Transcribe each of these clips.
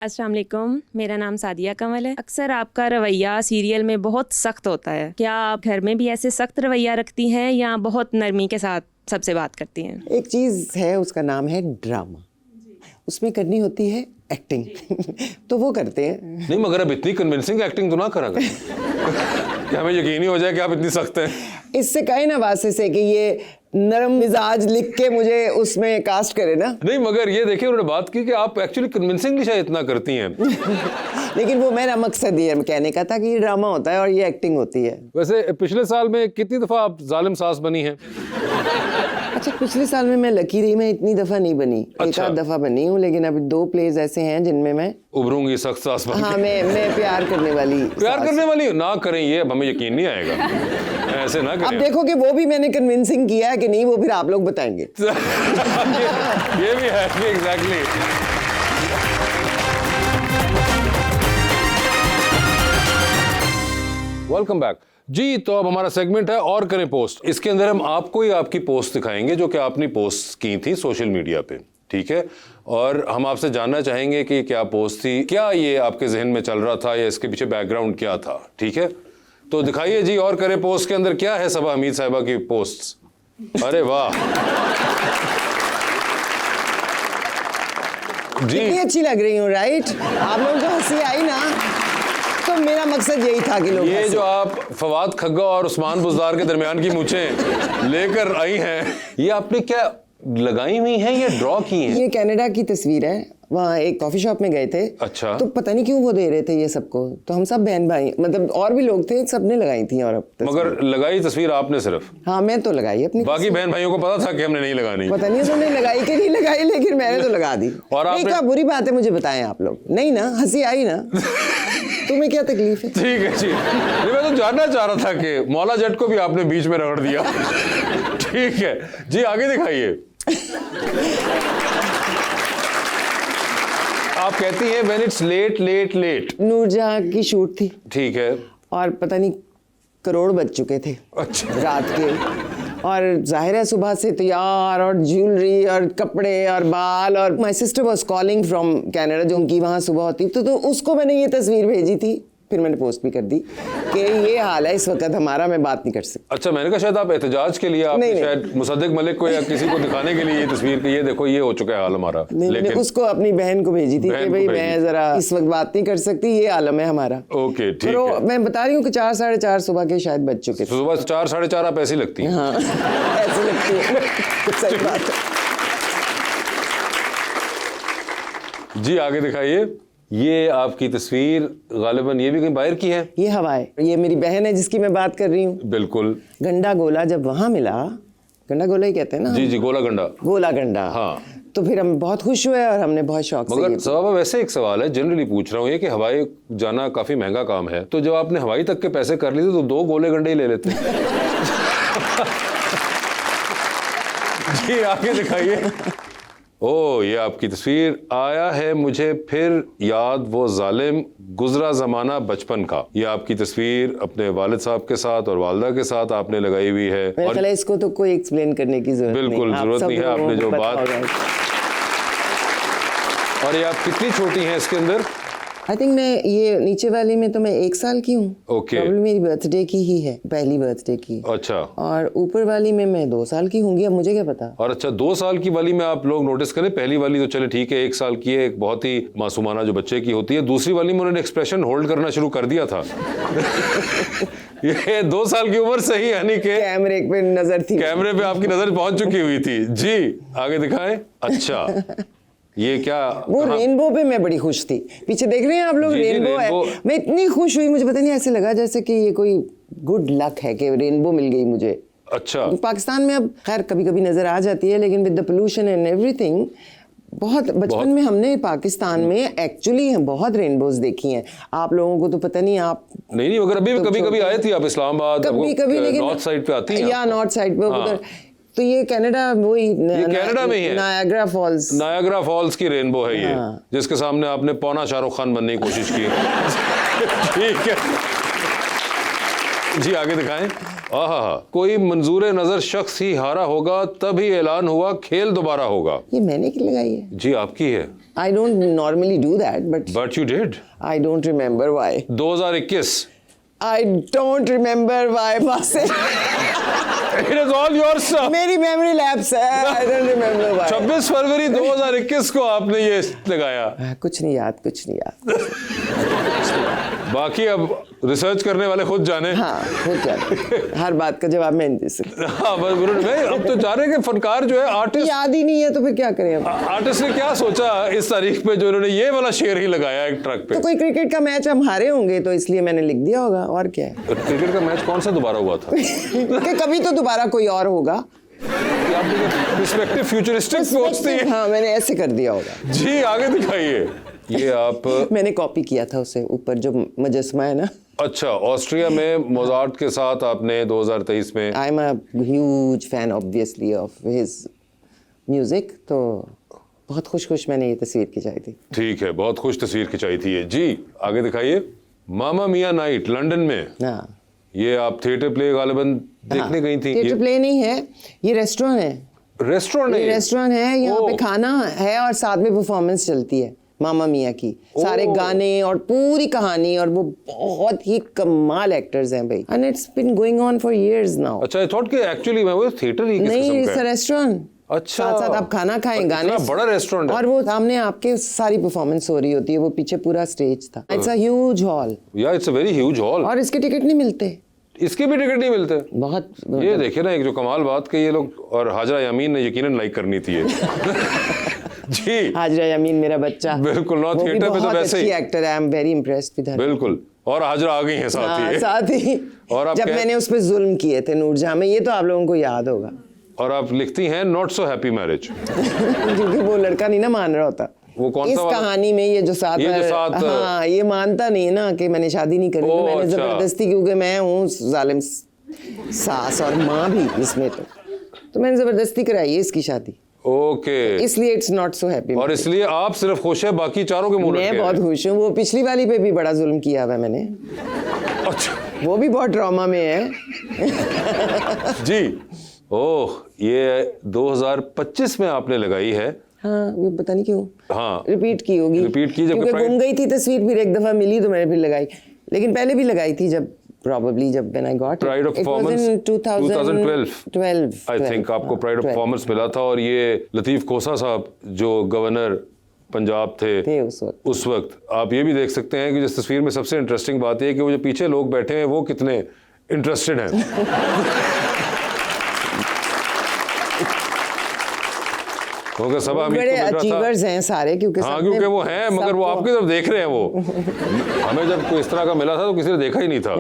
अस्सलाम वालेकुम, मेरा नाम सादिया कमल है। अक्सर आपका रवैया सीरियल में बहुत सख्त होता है। क्या आप घर में भी ऐसे सख्त रवैया रखती हैं या बहुत नरमी के साथ सबसे बात करती हैं? एक चीज़ है, उसका नाम है ड्रामा। उसमें करनी होती है एक्टिंग तो वो करते हैं। नहीं, मगर अब इतनी कन्विंसिंग एक्टिंग तो ना करा कर क्या हमें यकीन ही हो जाए कि आप इतनी सख्त हैं। इससे कहे ना वास्ते से कि ये नरम मिजाज लिख के मुझे उसमें कास्ट करे ना। नहीं, मगर ये देखिए उन्होंने बात की कि आप एक्चुअली कन्विंसिंगली शायद इतना करती हैं लेकिन वो मेरा मकसद ये कहने का था कि ये ड्रामा होता है और ये एक्टिंग होती है। वैसे पिछले साल में कितनी दफा आप जालिम सास बनी हैं? अच्छा, पिछले साल में मैं लकी रही, मैं इतनी दफा नहीं बनी। अच्छा। एक आध दफा बनी हूँ, लेकिन अभी 2 प्लेज ऐसे हैं जिनमें मैं उभरूंगी सख्त सास बन हाँ के। मैं प्यार करने वाली प्यार करने वाली ना करें, ये अब हमें यकीन नहीं आएगा। ऐसे ना अब करें। देखो कि वो भी मैंने कन्विंसिंग किया है कि नहीं, वो फिर आप लोग बताएंगे। ये भी है एग्जैक्टली। वेलकम बैक जी। तो अब हमारा सेगमेंट है और करें पोस्ट। इसके अंदर हम आपको ही आपकी पोस्ट दिखाएंगे जो कि आपने पोस्ट की थी सोशल मीडिया पे, ठीक है? और हम आपसे जानना चाहेंगे कि क्या पोस्ट थी, क्या ये आपके जहन में चल रहा था या इसके पीछे बैकग्राउंड क्या था, ठीक है? तो दिखाइए जी और करें पोस्ट के अंदर क्या है सबा हमीद साहिबा की पोस्ट। अरे वाह जी, कितनी अच्छी लग रही हूँ, राइट? आप लोगों को हंसी आई ना, तो मेरा मकसद यही था कि लोग ये हंसे। जो आप फवाद खग्गा और उस्मान बुज़दार के दरमियान की मूछें लेकर आई हैं, ये आपने क्या लगाई हुई हैं या ड्रॉ की हैं? ये कनाडा की तस्वीर है। वहाँ एक कॉफी शॉप में गए थे। अच्छा। तो पता नहीं क्यों वो दे रहे थे ये सबको, तो हम सब बहन भाई, मतलब और भी लोग थे, सबने लगाई थी। और अब मगर लगाई तस्वीर आपने सिर्फ? हाँ, मैं तो लगाई अपनी। बाकी बहन भाइयों को पता था कि हमने नहीं लगानी? पता नहीं उन्होंने लगाई कि नहीं लगाई, लेकिन मैंने तो लगा दी। और नहीं, आपने- क्या बुरी बात है मुझे बताएं आप लोग। नहीं ना, हंसी आई ना? तुम्हें क्या तकलीफ है? ठीक है जी। नहीं, मैं तो जानना चाह रहा था कि मौला जट को भी आपने बीच में रगड़ दिया। ठीक है जी, आगे दिखाइए। आप कहती हैं when it's late late late. Noorjahan की शूट थी ठीक है। और पता नहीं करोड़ बज चुके थे अच्छा। रात के, और जाहिर है सुबह से तैयार और ज्वेलरी और कपड़े और बाल। और my sister was calling from Canada, जो उनकी वहाँ सुबह होती, तो उसको मैंने ये तस्वीर भेजी थी, फिर मैंने पोस्ट भी कर दी कि ये हाल है इस वक्त हमारा, मैं बात नहीं कर सकती। अच्छा, मैंने कहा शायद आप एहतजाज के लिए आपने नहीं। शायद मुसद्दिक मलिक को या किसी को दिखाने के लिए ये तस्वीर की, ये देखो ये हो चुका है हाल हमारा। नहीं, मैंने उसको अपनी बहन को भेजी थी कि भाई मैं जरा इस वक्त बात नहीं कर सकती, ये आलम है हमारा। ओके, ठीक तो है। मैं बता रही हूँ कि 4 साढ़े 4 सुबह के शायद बज चुके थे। सुबह 4 साढ़े 4 आप ऐसी लगती हैं। हाँ ऐसी लगती है। सही बात है। जी आगे दिखाइए। ये आपकी तस्वीर गालिबन ये भी कहीं बाहर की है? ये हवा है, ये मेरी बहन है जिसकी मैं बात कर रही हूँ। बिल्कुल। गंडा गोला जब वहाँ मिला, गंडा गोला ही कहते हैं ना? जी जी, गोला गंडा। गोला गंडा। हाँ। तो फिर हम बहुत खुश हुए और हमने बहुत शौक से मगर ये सवाब वैसे एक सवाल है, जनरली पूछ रहा हूँ, ये कि हवाई जाना काफी महंगा काम है, तो जब आपने हवाई तक के पैसे कर लिए तो 2 गोले गंडे ही ले लेते। जी आगे दिखाइए। ओ, ये आपकी तस्वीर। आया है मुझे फिर याद वो जालिम गुजरा जमाना बचपन का। ये आपकी तस्वीर अपने वालिद साहब के साथ और वालदा के साथ आपने लगाई हुई है। मेरे ख्याल है इसको तो कोई एक्सप्लेन करने की जरूरत नहीं। बिल्कुल जरूरत नहीं है, आपने जो बात। और ये आप कितनी छोटी हैं इसके अंदर? आई थिंक मैं ये नीचे वाली में तो मैं 1 साल की हूँ। ओके। प्रॉब्लम मेरी बर्थडे की ही है, पहली बर्थडे की। अच्छा। और ऊपर वाली में मैं 2 साल की होंगी, अब मुझे क्या पता। और अच्छा, 2 साल की वाली में आप लोग नोटिस करें, पहली वाली तो चले ठीक है, 1 साल की है, एक बहुत ही मासूमाना जो बच्चे की होती है। दूसरी वाली में उन्होंने एक्सप्रेशन होल्ड करना शुरू कर दिया था। ये 2 साल की उम्र से ही, यानी कि कैमरे पे नजर थी, कैमरे पे आपकी नजर पहुंच चुकी हुई थी। जी आगे दिखाएं। अच्छा, ये क्या? वो रेनबो पे मैं बड़ी खुश थी। पीछे देख रहे हैं आप लोग, जी, रेनबो है। रेनबो। मैं इतनी खुश हुई, मुझे पता नहीं ऐसे लगा जैसे कि ये कोई गुड लक है कि रेनबो मिल गई मुझे। अच्छा। पाकिस्तान में अब खैर कभी कभी नजर आ जाती है, लेकिन with the pollution and everything, बहुत बचपन में हमने पाकिस्तान में एक्चुअली बहुत रेनबोज देखी हैं। आप लोगों को तो पता नहीं, आप नहीं मगर अभी भी कभी कभी आए थे आप इस्लामाबाद, कभी कभी, लेकिन नॉर्थ साइड पे आती हैं या नॉर्थ साइड पे हाँ। उधर। तो ये कनाडा वही कनाडा में ही है, नायग्रा फॉल्स। नायग्रा फॉल्स की रेनबो है ये। हाँ। जिसके सामने आपने पौना शाहरुख खान बनने की कोशिश की। ठीक है। जी आगे दिखाएं। आहा, कोई मंजूर नजर शख्स ही हारा होगा, तभी ऐलान हुआ खेल दोबारा होगा। ये मैंने की लगाई है? जी आपकी है। I don't normally do that but you did. I don't remember why. 2021। I don't remember why बासे। It is all yours, sir. मेरी मेमोरी लैप्स है। I don't remember why. 26 फरवरी 2021 को आपने ये लगाया। कुछ नहीं याद, कुछ नहीं याद। बाकी अब रिसर्च करने वाले खुद जाने। हाँ, हो जाए। हर बात का जवाब मैं नहीं दे सकती। हाँ बस मैं अब तो चाह रहे हैं कि फनकार जो है आर्टिस्ट, याद ही नहीं है तो फिर क्या करें अब? आर्टिस्ट ने क्या सोचा इस तारीख पे जो उन्होंने ये वाला शेर ही लगाया एक ट्रक पे। तो कोई क्रिकेट का मैच हम हारे होंगे तो इसलिए मैंने लिख दिया होगा, और क्या है। क्रिकेट का मैच कौन सा दोबारा हुआ था? कि कभी तो दोबारा कोई और होगा। पर्सपेक्टिव फ्यूचरिस्टिक सोचती है। हाँ, मैंने ऐसे कर दिया होगा। जी आगे दिखाइए। ये आप मैंने कॉपी किया था उसे, ऊपर जो मुजस्मा है ना। अच्छा, ऑस्ट्रिया में मोजार्ट के साथ आपने 2023 में। I am a huge fan obviously of his music, तो बहुत खुश मैंने ये तस्वीर खिंचाई थी। ठीक है, बहुत खुश तस्वीर खिंचाई थी ये। जी आगे दिखाइए। मामा मिया नाइट लंदन में। हाँ, ये आप थिएटर प्ले गालिबन देखने गई थी? थिएटर प्ले नहीं है, ये रेस्टोरेंट है। रेस्टोरेंट है? रेस्टोरेंट है, यहाँ पे ओह। खाना है और साथ में परफॉर्मेंस चलती है मामा मिया की। सारे गाने और पूरी कहानी, और वो बहुत ही कमाल एक्टर्स हैं भाई। And it's been going on for years now. अच्छा, आई थॉट कि एक्चुअली मैं वो थिएटर ही किस नहीं, किस्म इट्स का अ है? रेस्टोरेंट। अच्छा, साथ साथ आप खाना खाएं, गाने। इतना बड़ा रेस्टोरेंट है? और वो सामने आपके सारी परफॉर्मेंस हो रही होती है, वो पीछे पूरा स्टेज था। इट्स अ ह्यूज हॉल, या it's a very huge hall. और इसके टिकट नहीं मिलते। इसके भी टिकट नहीं मिलते? बहुत। ये देखिए ना, एक जो कमाल बात कि ये लोग, और हाजरा यामीन ने यकीनन लाइक करनी थी ये। जी हाजरा यामीन मेरा बच्चा। बिल्कुल, नौ वो भी थिएटर पे तो बहुत वैसे ही। अच्छी एक्टर है, I am very impressed with her. बिल्कुल, और हाजरा आ गई हैं साथ हाँ, ही। साथ ही। और आप जब कह- मैंने उस पर जुल्म किए थे नूरजहां में, ये तो आप लोगों को याद होगा। और आप लिखती हैं नॉट सो हैप्पी मैरिज। क्योंकि वो लड़का नहीं ना मान रहा होता। वो कौन इस सा वाला? कहानी में ये जो साथ हाँ, ये मानता नहीं है ना कि मैंने शादी नहीं करी, तो मैंने अच्छा। जबरदस्ती, क्योंकि मैं हूँ जालिम सास और माँ भी इसमें, तो मैंने जबरदस्ती कराई है इसकी शादी। ओके, इसलिए इट्स नॉट सो हैप्पी। और इसलिए आप सिर्फ खुश है, बाकी चारों के मुंह मैं बहुत खुश हूँ। वो पिछली वाली पे भी बड़ा जुल्म किया हुआ है मैंने। अच्छा वो भी बहुत ट्रॉमा में है। जी। ओह, ये 2025 में आपने लगाई है। हाँ, वो पता नहीं क्यों हाँ, रिपीट की होगी। रिपीट की, जबकि क्योंकि गुम गई थी तस्वीर, फिर एक दफा मिली तो मैंने फिर लगाई। लेकिन पहले भी लगाई थी, जब probably जब when I got pride of it was performance in 2012 I think आपको प्राइड ऑफ परफॉर्मेंस मिला था। और ये लतीफ खोसा साहब जो गवर्नर पंजाब थे उस वक्त। आप ये भी देख सकते हैं कि जिस तस्वीर में सबसे इंटरेस्टिंग बात यह है कि वो जो पीछे लोग बैठे हैं वो कितने इंटरेस्टेड हैं। क्योंकि सब हम बड़े अचीवर्स हैं सारे, क्योंकि हाँ, क्योंकि वो हैं, मगर वो आपकी तरफ देख रहे हैं। वो हमें जब कोई इस तरह का मिला था तो किसी ने देखा ही नहीं था।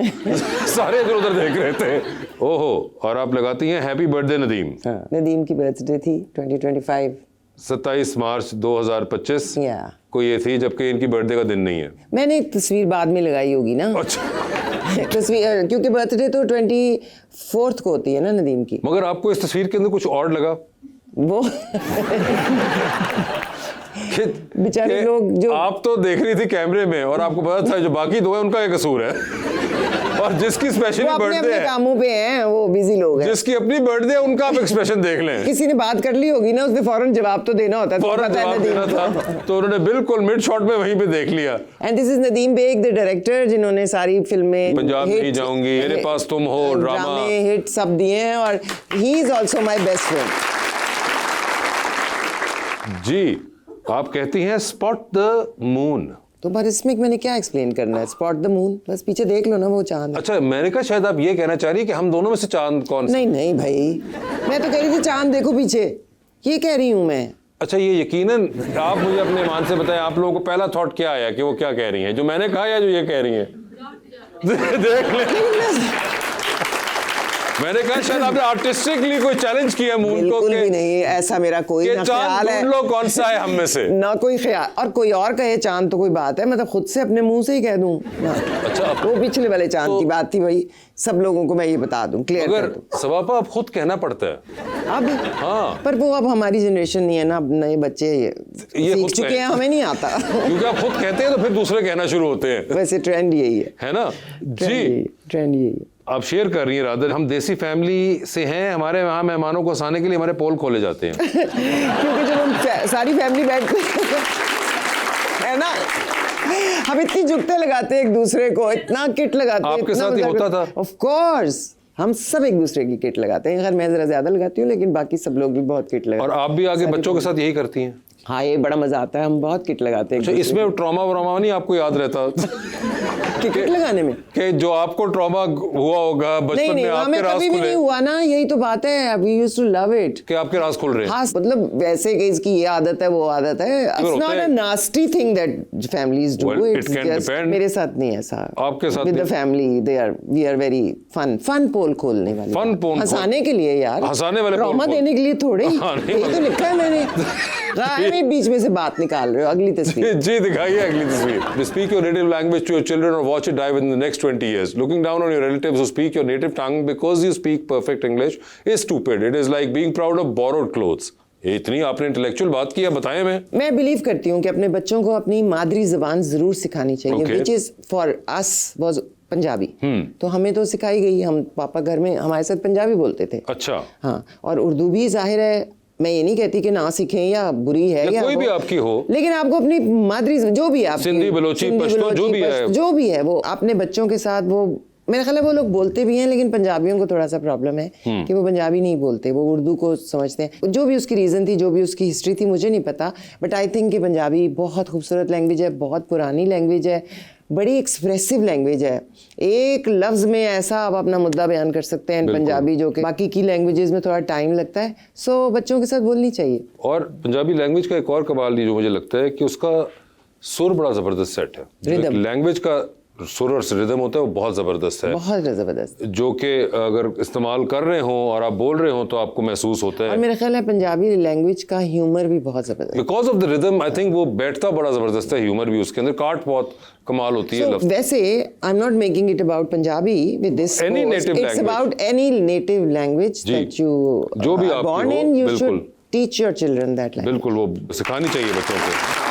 सारे इधर उधर देख रहे थे। ओहो, और आप लगाती हैं हैप्पी बर्थडे नदीम। हाँ, नदीम की बर्थडे थी 2025 27 मार्च 2025 या को ये थी, जबकि इनकी बर्थडे का दिन नहीं है। मैंने एक तस्वीर बाद में लगाई होगी ना। अच्छा, तस्वीर, क्योंकि बर्थडे तो 24 को होती है ना नदीम की। मगर आपको इस तस्वीर के अंदर कुछ और लगा? वो बेचारे लोग जो आप तो देख रही थी कैमरे में और आपको पता था जो बाकी दो है उनका ये कसूर है। और जिसकी स्पेशली वो अपने बर्थडे अपने है, कामों पे हैं, वो बिजी लोग हैं। जिसकी अपनी बर्थडे है, उनका आप एक्सप्रेशन देख लें। किसी ने बात कर ली होगी ना, उसने फौरन जवाब तो देना होता है। फौरन जवाब देना था, तो उन्होंने बिल्कुल मिड शॉट में वहीं पे देख लिया। And this is Nadeem Baig, the director, जिन्होंने सारी फिल्में पंजाब नहीं जाऊंगी, मेरे पास तुम हो, ड्रामा हिट सब दिए हैं, और he is also my best friend. जी, आप कहती हैं स्पॉट द मून। तो पर इसमें मैंने क्या एक्सप्लेन करना है? स्पॉट द मून, बस पीछे देख लो ना, वो चांद। अच्छा, मैंने कहा शायद आप ये कहना चाह रही है कि हम दोनों में से चांद कौन सा? नहीं नहीं भाई, मैं तो कह रही थी चांद देखो पीछे, ये कह रही हूँ मैं। अच्छा, ये यकीनन आप मुझे अपने ईमान से बताएं, आप लोगों को पहला थॉट क्या आया कि वो क्या कह रही हैं, जो मैंने कहा या जो ये कह रही हैं? देख ले, मैंने कहा शायद आपने आर्टिस्टिकली कोई चैलेंज किया मून को बिल्कुल भी नहीं, ऐसा मेरा कोई ना ख्याल है। ढूंढ लो कौन सा है हम में से। ना कोई ख्याल, और कोई और कहे चांद तो कोई बात है, मतलब खुद से अपने मुंह से ही कह दूं। अच्छा, वो पिछले वाले चांद की बात थी भाई, सब लोगों को मैं ये बता दूं, क्लियर कर अगर दूं। सबापा आप खुद कहना पड़ता है अब हाँ, पर वो अब हमारी जनरेशन नहीं है ना, अब नए बच्चे ये सीख खुद चुके हैं, हमें नहीं आता। क्योंकि आप खुद कहते हैं तो फिर दूसरे कहना शुरू होते हैं, वैसे ट्रेंड यही है ना? जी, ट्रेंड यही है। आप शेयर कर रही हैं रादर, हम देसी फैमिली से हैं, हमारे यहाँ मेहमानों को हंसाने के लिए हमारे पोल खोले जाते हैं। क्योंकि जब हम सारी फैमिली बैठते है ना, हम इतनी जुगते लगाते हैं एक दूसरे को, इतना किट लगाते हैं। आपके साथ ये होता था? ऑफ कोर्स, हम सब एक दूसरे की किट लगाते हैं। खैर मैं जरा ज्यादा लगाती हूँ, लेकिन बाकी सब लोग भी बहुत किट लगाते हैं। और आप भी आगे बच्चों के साथ यही करती हैं? हाँ, ये बड़ा मजा आता है, हम बहुत किट लगाते हैं। अच्छा, इसमें ट्रॉमा व्रामा नहीं आपको याद रहता? किट लगाने में कि जो आपको ट्रॉमा हुआ होगा बचपन में, आपके राज कभी भी खुले? नहीं हुआ ना, यही तो बात है। We used to love it कि आपके राज खुल रहे हैं? हाँ, मतलब वैसे कि इसकी ये आदत है, वो आदत है। It's not a nasty thing that families do. It's just, मेरे साथ नहीं ऐसा। आपके साथ with the family we are very fun पोल खोलने वाले, फन पोल, हंसाने के लिए यार, हंसाने वाले, ट्रॉमा देने के लिए थोड़े। ये तो लिखा है मैंने। मैं बीच में से बात निकाल रहे हो। अगली तस्वीर जी दिखाइए अगली तस्वीर। Speak your native language to your children or watch it die within the next 20 years. Looking down on your relatives who speak your native tongue because you speak perfect English is stupid. It is like being proud of borrowed clothes. इतनी आपने intellectual बात की है, बताएं। मैं believe करती हूँ कि अपने बच्चों को अपनी मादरी जबान जरूर सिखानी चाहिए, which is for us was Punjabi. तो हमें तो सिखाई गई, हम पापा घर में हमारे साथ पंजाबी बोलते थे। अच्छा। हाँ, और उर्दू भी जाहिर है, मैं ये नहीं कहती कि ना सीखें या बुरी है या कोई भी आपकी हो, लेकिन आपको अपनी मादरी जो भी आप सिंधी, बलोची, पश्तो, जो भी है वो अपने बच्चों के साथ, वो मेरा ख्याल है वो लोग बोलते भी हैं, लेकिन पंजाबियों को थोड़ा सा प्रॉब्लम है कि वो पंजाबी नहीं बोलते, वो उर्दू को समझते हैं। जो भी उसकी रीज़न थी, जो भी उसकी हिस्ट्री थी, मुझे नहीं पता, बट आई थिंक कि पंजाबी बहुत खूबसूरत लैंग्वेज है, बहुत पुरानी लैंग्वेज है, बड़ी एक्सप्रेसिव लैंग्वेज है। एक लफ्ज़ में ऐसा आप अपना मुद्दा बयान कर सकते हैं पंजाबी, जो कि बाकी की लैंग्वेजेस में थोड़ा टाइम लगता है। सो बच्चों के साथ बोलनी चाहिए। और पंजाबी लैंग्वेज का एक और कमाल जो मुझे लगता है कि उसका सुर बड़ा ज़बरदस्त सेट है। लैंग्वेज का सुर और रिदम होता है, वो बहुत ज़बरदस्त है, बहुत ज़बरदस्त, जो कि अगर इस्तेमाल कर रहे हो और आप बोल रहे हो तो आपको महसूस होता है। और मेरा ख्याल है पंजाबी लैंग्वेज का ह्यूमर भी बहुत ज़बरदस्त, because of the rhythm I think वो बैठता बड़ा ज़बरदस्त है, ह्यूमर भी उसके अंदर, काट बहुत कमाल होती है। वैसे I am not making it about Punjabi with this, it's about any native language that you जो भी आप born in, you should teach your children that language. बिल्कुल, वो सिखानी चाहिए बच्चों को।